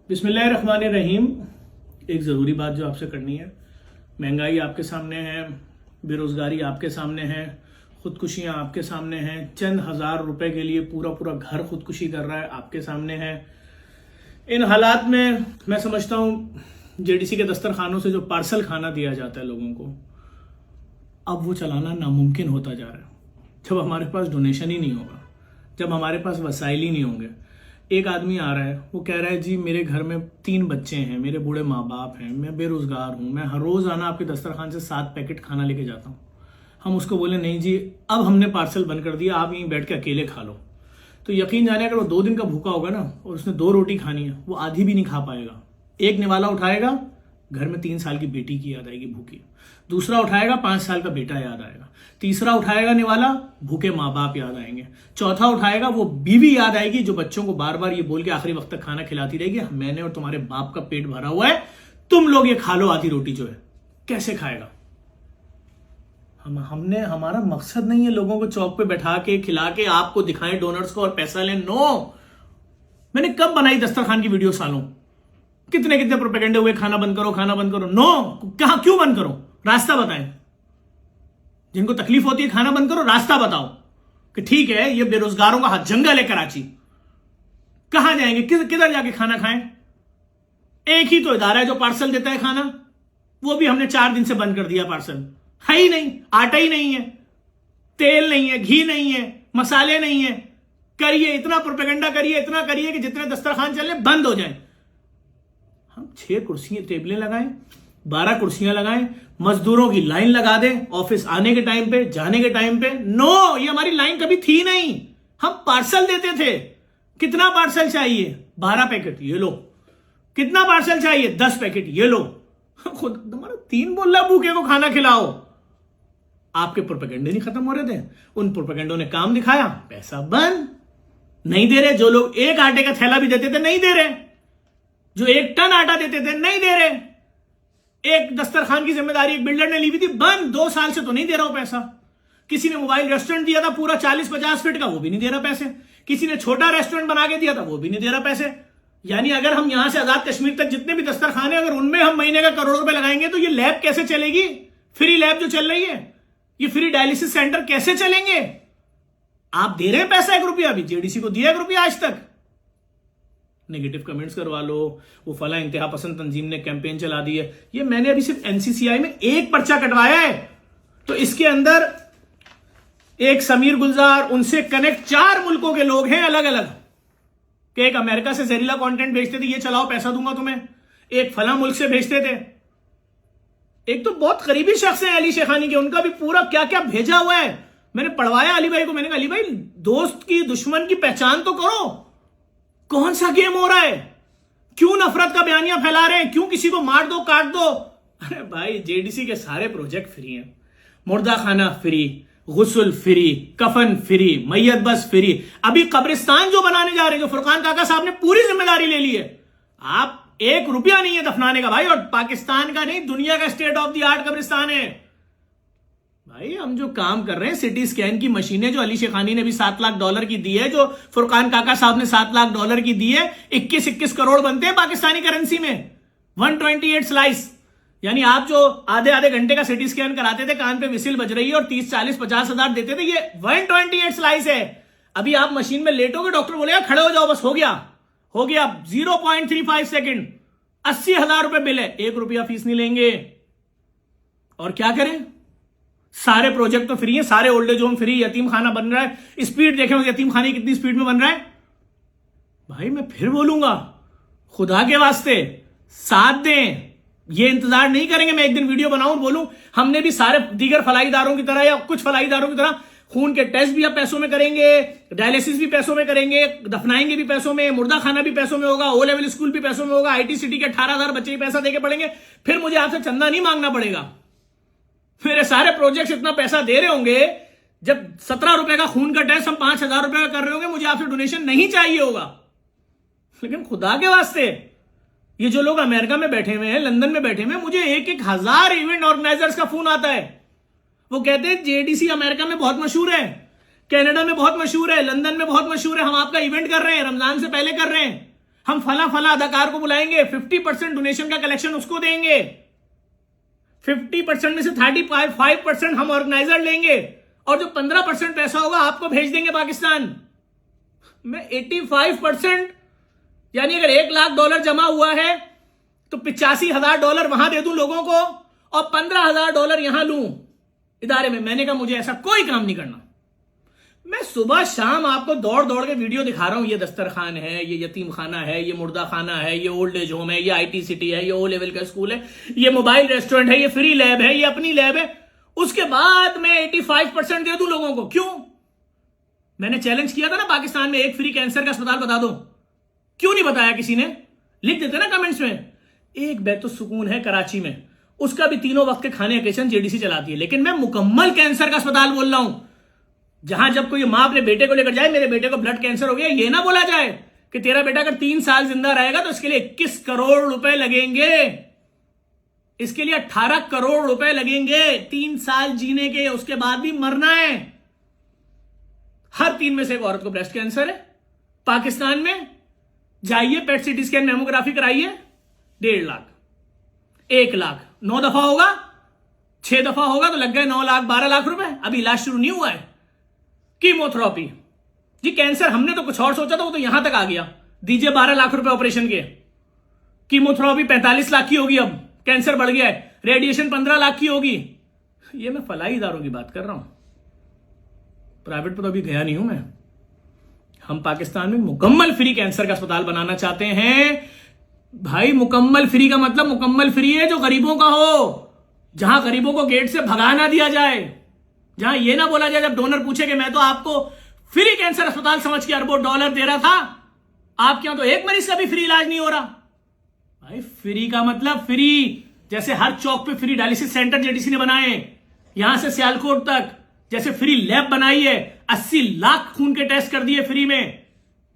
बिस्मिल्लाहिर्रहमानिर्रहीम। एक ज़रूरी बात जो आपसे करनी है। महंगाई आपके सामने है, बेरोज़गारी आपके सामने है, ख़ुदकुशियाँ आपके सामने हैं। चंद हज़ार रुपए के लिए पूरा पूरा घर ख़ुदकुशी कर रहा है, आपके सामने है। इन हालात में मैं समझता हूँ जेडीसी के दस्तरखानों से जो पार्सल खाना दिया जाता है लोगों को, अब वो चलाना नामुमकिन होता जा रहा है। जब हमारे पास डोनेशन ही नहीं होगा, जब हमारे पास वसाइल ही नहीं होंगे। एक आदमी आ रहा है, वो कह रहा है जी मेरे घर में 3 बच्चे हैं, मेरे बूढ़े माँ बाप हैं, मैं बेरोजगार हूँ, मैं हर रोज आना आपके दस्तरखान से 7 पैकेट खाना लेके जाता हूँ। हम उसको बोले नहीं जी, अब हमने पार्सल बंद कर दिया, आप यहीं बैठ के अकेले खा लो। तो यकीन जाने अगर वो 2 दिन का भूखा होगा ना और उसने 2 रोटी खानी है, वो आधी भी नहीं खा पाएगा। एक निवाला उठाएगा, घर में 3 साल की बेटी की याद आएगी भूखी। दूसरा उठाएगा, 5 साल का बेटा याद आएगा। तीसरा उठाएगा निवाला, भूखे माँ बाप याद आएंगे। चौथा उठाएगा, वो बीवी याद आएगी जो बच्चों को बार बार ये बोल के आखिरी वक्त तक खाना खिलाती रहेगी, मैंने और तुम्हारे बाप का पेट भरा हुआ है, तुम लोग ये खा लो आधी रोटी जो है। कैसे खाएगा? हमने हमारा मकसद नहीं है लोगों को चौक पे बैठा के खिला के आपको दिखाएं डोनर्स को और पैसा लें। नो, मैंने कब बनाई दस्तरखान की वीडियो? सालों कितने कितने प्रोपेगेंडे हुए, खाना बंद करो, खाना बंद करो। नो, कहां क्यों बंद करो? रास्ता बताएं। जिनको तकलीफ होती है खाना बंद करो, रास्ता बताओ कि ठीक है ये बेरोजगारों का जंगल है कराची, कहां जाएंगे, किधर जाके खाना खाएं? एक ही तो इदारा है जो पार्सल देता है खाना, वो भी हमने 4 दिन से बंद कर दिया। पार्सल है ही नहीं, आटा ही नहीं है, तेल नहीं है, घी नहीं है, मसाले नहीं है। करिए इतना प्रोपेगेंडा करिए, इतना करिए कि जितने दस्तरखान चले बंद हो जाए। हम 6 कुर्सियां टेबलें लगाएं, 12 कुर्सियां लगाएं, मजदूरों की लाइन लगा दें ऑफिस आने के टाइम पे, जाने के टाइम पे। नो, ये हमारी लाइन कभी थी नहीं। हम पार्सल देते थे। कितना पार्सल चाहिए? 12 पैकेट, ये लो। कितना पार्सल चाहिए? 10 पैकेट, ये लो। खुद तुम्हारा 3 बोला भूखे को खाना खिलाओ। आपके प्रोपेगेंडे नहीं खत्म हो रहे थे, उन प्रोपेगेंडों ने काम दिखाया, पैसा बंद। नहीं दे रहे। जो लोग 1 आटे का थैला भी देते थे नहीं दे रहे, जो 1 टन आटा देते थे नहीं दे रहे। एक दस्तरखान की जिम्मेदारी एक बिल्डर ने ली हुई थी, बंद। 2 साल से तो नहीं दे रहा हूं पैसा। किसी ने मोबाइल रेस्टोरेंट दिया था पूरा 40-50 फीट का, वो भी नहीं दे रहा पैसे। किसी ने छोटा रेस्टोरेंट बना के दिया था, वो भी नहीं दे रहा पैसे। यानी अगर हम यहां से आजाद कश्मीर तक जितने भी दस्तरखान है, अगर उनमें हम महीने का करोड़ों रुपए लगाएंगे तो ये लैब कैसे चलेगी? फ्री लैब जो चल रही है, ये फ्री डायलिसिस सेंटर कैसे चलेंगे? आप दे रहे हैं पैसा 1 रुपया भी? जेडीसी को दिया 1 रुपया आज तक? नेगेटिव कमेंट्स करवा लो, वो फला इंतहा पसंद तंजीम ने कैंपेन चला दी है। ये मैंने अभी सिर्फ एनसीसीआई में 1 पर्चा कटवाया है, तो इसके अंदर एक समीर गुलजार, उनसे कनेक्ट 4 मुल्कों के लोग हैं अलग अलग, कि एक अमेरिका से जहरीला कंटेंट भेजते थे, ये चलाओ पैसा दूंगा तुम्हें। एक फला मुल्क से भेजते थे। एक तो बहुत करीबी शख्स है अली शेखानी के, उनका भी पूरा क्या क्या भेजा हुआ है। मैंने पढ़वाया अली भाई को, मैंने कहा अली भाई दोस्त की दुश्मन की पहचान तो करो। कौन सा गेम हो रहा है? क्यों नफरत का बयानियां फैला रहे हैं? क्यों किसी को मार दो, काट दो? अरे भाई जेडीसी के सारे प्रोजेक्ट फ्री हैं। मुर्दा खाना फ्री, गुस्ल फ्री, कफन फ्री, मैयत बस फ्री। अभी कब्रिस्तान जो बनाने जा रहे हैं, जो फुरकान काका साहब ने पूरी जिम्मेदारी ले ली है। आप 1 रुपया नहीं है दफनाने का भाई, और पाकिस्तान का नहीं, दुनिया का स्टेट ऑफ द आर्ट कब्रिस्तान है भाई। हम जो काम कर रहे हैं, सिटी स्कैन की मशीनें जो अली शेखानी ने भी $7 लाख की दी है, जो फुरकान काका साहब ने $7 लाख की दी है, 21 करोड़ बनते हैं पाकिस्तानी करेंसी में। 128 स्लाइस, यानी आप जो आधे घंटे का सिटी स्कैन कराते थे, कान पे विसिल बज रही है और 30, 40, 50 हजार देते थे, ये 128 स्लाइस है। अभी आप मशीन में लेटोगे, डॉक्टर बोलेगा खड़े हो जाओ, बस हो गया 0.35 सेकंड। 80,000 रुपए बिल है, 1 रुपया फीस नहीं लेंगे। और क्या करें? सारे प्रोजेक्ट तो फ्री है, सारे ओल्ड एज होम फ्री, यतीम खाना बन रहा है। स्पीड देखें यतीम खाने कितनी स्पीड में बन रहा है भाई। मैं फिर बोलूंगा, खुदा के वास्ते साथ दें। ये इंतजार नहीं करेंगे मैं एक दिन वीडियो बनाऊं और बोलूं हमने भी सारे दीगर फलाईदारों की तरह या कुछ फलाईदारों की तरह खून के टेस्ट भी अब पैसों में करेंगे, डायलिसिस भी पैसों में करेंगे, दफनाएंगे भी पैसों में, मुर्दा खाना भी पैसों में होगा, O लेवल स्कूल भी पैसों में होगा, IT सिटी के 18,000 बच्चे भी पैसा देके पढ़ेंगे। फिर मुझे आपसे चंदा नहीं मांगना पड़ेगा। मेरे सारे प्रोजेक्ट्स इतना पैसा दे रहे होंगे, जब 17 रुपए का खून का टेस्ट हम 5,000 रुपए का कर रहे होंगे, मुझे आपसे डोनेशन नहीं चाहिए होगा। लेकिन खुदा के वास्ते ये जो लोग अमेरिका में बैठे हुए हैं, लंदन में बैठे हुए हैं, मुझे 1-1 हजार इवेंट ऑर्गेनाइजर्स का फोन आता है। वो कहते हैं जेडीसी अमेरिका में बहुत मशहूर है, कनाडा में बहुत मशहूर है, लंदन में बहुत मशहूर है, हम आपका इवेंट कर रहे हैं, रमजान से पहले कर रहे हैं, हम फला फला अदाकार को बुलाएंगे, 50% डोनेशन का कलेक्शन उसको देंगे, 50% में से 35% हम ऑर्गेनाइजर लेंगे, और जो 15% पैसा होगा आपको भेज देंगे पाकिस्तान। मैं 85%, यानी अगर $1,00,000 जमा हुआ है तो $85,000 वहां दे दूं लोगों को, और $15,000 यहां लूं इदारे में। मैंने कहा मुझे ऐसा कोई काम नहीं करना। मैं सुबह शाम आपको दौड़ दौड़ के वीडियो दिखा रहा हूं, ये दस्तरखान है, ये यतीम खाना है, ये मुर्दा खाना है, ये ओल्ड एज होम है, ये IT सिटी है, ये O लेवल का स्कूल है, ये मोबाइल रेस्टोरेंट है, ये फ्री लैब है, ये अपनी लैब है। उसके बाद मैं 85% दे दूं लोगों को। क्यों? मैंने चैलेंज किया था ना पाकिस्तान में एक फ्री कैंसर का अस्पताल बता दो। क्यों नहीं बताया किसी ने? लिख देते ना कमेंट्स में। एक बैतुल सुकून है कराची में, उसका भी 3 वक्त के खाने का किचन JDC चलाती है। लेकिन मैं मुकम्मल कैंसर का अस्पताल बोल रहा हूं, जहां जब कोई मां अपने बेटे को लेकर जाए, मेरे बेटे को ब्लड कैंसर हो गया, ये ना बोला जाए कि तेरा बेटा अगर 3 साल जिंदा रहेगा तो इसके लिए 21 करोड़ रुपए लगेंगे, इसके लिए 18 करोड़ रुपए लगेंगे 3 साल जीने के, उसके बाद भी मरना है। हर 3 में से एक औरत को ब्रेस्ट कैंसर है पाकिस्तान में। जाइए पेट CT स्कैन मेमोग्राफी कराइए, 1.5 लाख, 1 लाख, 9 दफा होगा, 6 दफा होगा तो लग गए 9 लाख, 12 लाख रुपए। अभी इलाज शुरू नहीं हुआ है। कीमोथेरेपी जी, कैंसर हमने तो कुछ और सोचा था, वो तो यहां तक आ गया। दीजिए 12 लाख रुपए ऑपरेशन के। कीमोथेरेपी 45 लाख की होगी, अब कैंसर बढ़ गया है। रेडिएशन 15 लाख की होगी। ये मैं फलाई इदारों की बात कर रहा हूं, प्राइवेट पर तो अभी गया नहीं हूं मैं। हम पाकिस्तान में मुकम्मल फ्री कैंसर का अस्पताल बनाना चाहते हैं भाई। मुकम्मल फ्री का मतलब मुकम्मल फ्री है जो गरीबों का हो, जहां गरीबों को गेट से भगा ना दिया जाए, जहां यह ना बोला जाए जब डोनर पूछे कि मैं तो आपको फ्री कैंसर अस्पताल समझ के अरबों डॉलर दे रहा था, आपके यहां तो एक मरीज का भी फ्री इलाज नहीं हो रहा। भाई फ्री का मतलब फ्री, जैसे हर चौक पे फ्री डायलिसिस सेंटर JDC ने बनाए, यहां से सियालकोट तक, जैसे फ्री लैब बनाई है, 80 लाख खून के टेस्ट कर दिए फ्री में।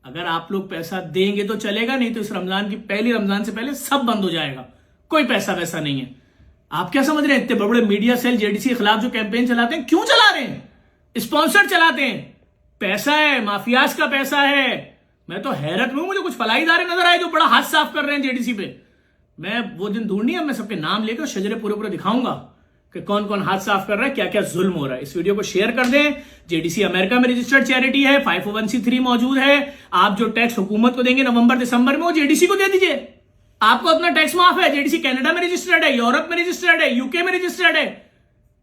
अगर आप लोग पैसा देंगे तो चलेगा, नहीं तो इस रमजान की पहली रमजान से पहले सब बंद हो जाएगा। कोई पैसा वैसा नहीं है। आप क्या समझ रहे हैं? इतने बड़े बड़े मीडिया सेल JDC के खिलाफ जो कैंपेन चलाते हैं, क्यों चला रहे हैं? स्पॉन्सर चलाते हैं, पैसा है, माफियाज का पैसा है। मैं तो हैरत में हूं, मुझे कुछ फलाई इदारे नजर आए जो बड़ा हाथ साफ कर रहे हैं JDC पे। मैं वो दिन दूर नहीं है, मैं सबके नाम लेकर शजरे पूरे पूरे दिखाऊंगा कि कौन कौन हाथ साफ कर रहा है, क्या क्या जुल्म हो रहा है। इस वीडियो को शेयर कर दें। JDC अमेरिका में रजिस्टर्ड चैरिटी है, 501c3 मौजूद है। आप जो टैक्स हुकूमत को देंगे नवंबर दिसंबर में, वो JDC को दे दीजिए, आपको अपना टैक्स माफ है। JDC कनाडा में रजिस्टर्ड है, यूरोप में रजिस्टर्ड है, UK में रजिस्टर्ड है।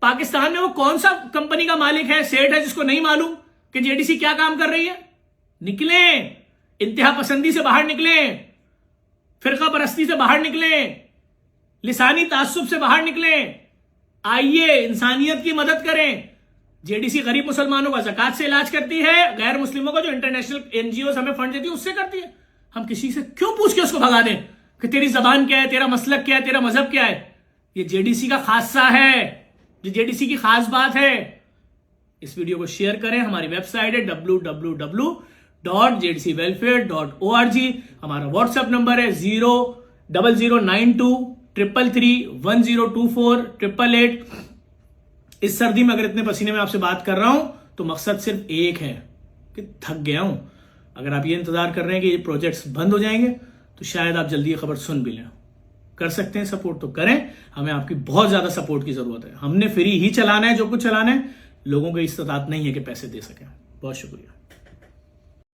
पाकिस्तान में वो कौन सा कंपनी का मालिक है, सेठ है, जिसको नहीं मालूम कि JDC क्या काम कर रही है? निकले, इंतहा पसंदी से बाहर निकले, फिरका परस्ती से बाहर निकले, लिसानी तासुब से बाहर निकले, आइए इंसानियत की मदद करें। JDC गरीब मुसलमानों का ज़कात से इलाज करती है, गैर मुस्लिमों का जो इंटरनेशनल NGOs हमें फंड देती है उससे करती है। हम किसी से क्यों पूछ के उसको भगा दें कि तेरी जबान क्या है, तेरा मसलक क्या है, तेरा मजहब क्या है? ये JDC का खासा है, जो JDC की खास बात है। इस वीडियो को शेयर करें। हमारी वेबसाइट है www.jdcwelfare.org। हमारा व्हाट्सएप नंबर है 000923331024888। इस सर्दी में अगर इतने पसीने में आपसे बात कर रहा हूं तो मकसद सिर्फ एक है कि थक गया हूं। अगर आप ये इंतजार कर रहे हैं कि ये प्रोजेक्ट्स बंद हो जाएंगे तो शायद आप जल्दी ये खबर सुन भी लें। कर सकते हैं सपोर्ट तो करें, हमें आपकी बहुत ज्यादा सपोर्ट की जरूरत है। हमने फ्री ही चलाना है, जो कुछ चलाना है। लोगों को इस्तात नहीं है कि पैसे दे सकें। बहुत शुक्रिया।